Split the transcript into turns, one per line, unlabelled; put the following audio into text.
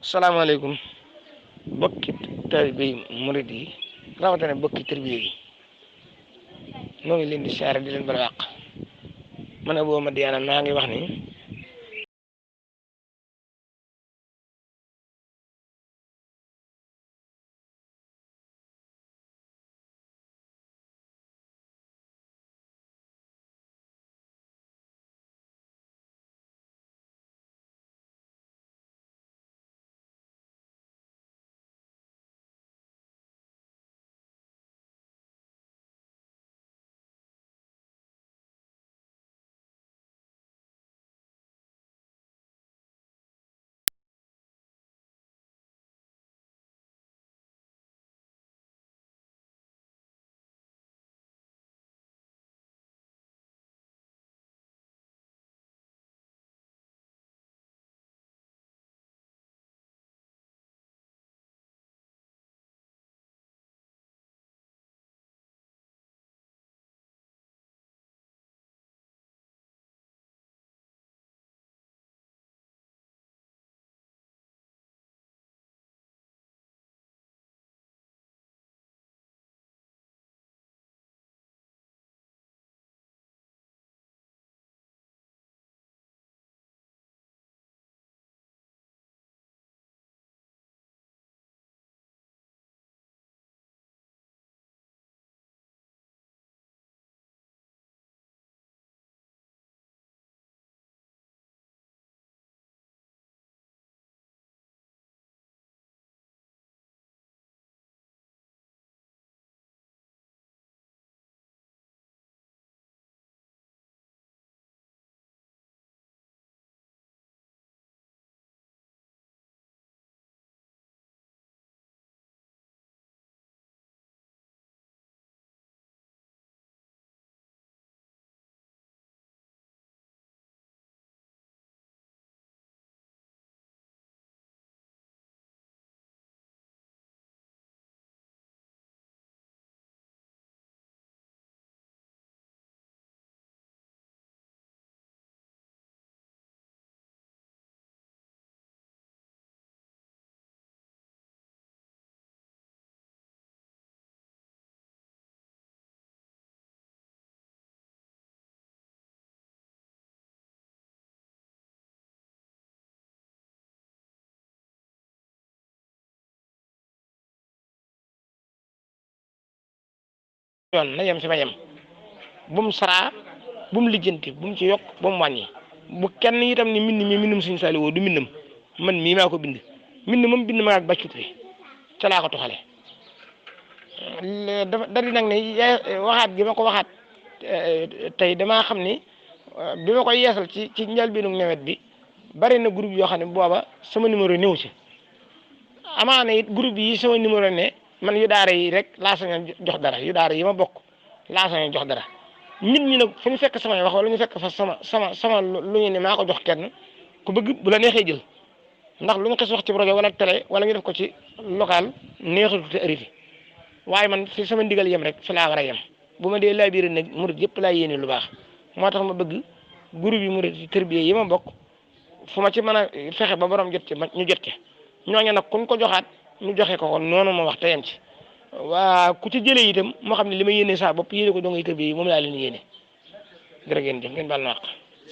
salaamaaleykum bokki taalibe yi murid yi rawatina bokki tarbiya yi ñoo ngi leen di siyaare di leen bala wàq man Abou Madiyana maa ngi wax ni yoon na yem fi ma yem bu mu saraa bu mu lijjanti bu mu ci yokk bu mu wàññi bu kenn itam ni mbind mi mbindum Sëñ Saaliw du mbindam man mii maa ko bind mbind moom bind ma ak bàccut wi ca laa ko tuxale dafa dari nag ne waxaat gi ma ko waxaat tey damaa xam ni bi ma koy yeesal ci njëlbéenu nawet bi bari na groupe yoo xam ne booba sama numéro néew ci amaana it groupe yi sama numéro ne man yu daara yi rek laa sañ jox dara yu daara yi ma bokk laa sañ jox dara nit ñi nag fu ñu fekk samay wax wala ñu fekk fa sama lu ñu ne maa ko jox kenn ku bëgg bu la neexee jël ndax lu ñu xis wax ci rajo wala télé wala ñu def ko ci local neexatu te arrivé waaye man fi sama ndigal yem rek fi laa war a yem bu ma dee laa biir nag murid yëpp laa yéene lu baax moo tax ma bëgg groupe yi murid yi tarbiya yi ma bokk fu ma ci mën a fexe ba borom jot ci ñu jot ci ñooñu nag kuñ ko joxaat ñu joxe ko kon noonu ma wax te yem ci waa ku ci jëlee itam moo xam ne li ma yéene saa bopp yéene ko dongay tarbiya yi moom laa leen yéene jërë ngeen jëf ngeen baal ma wax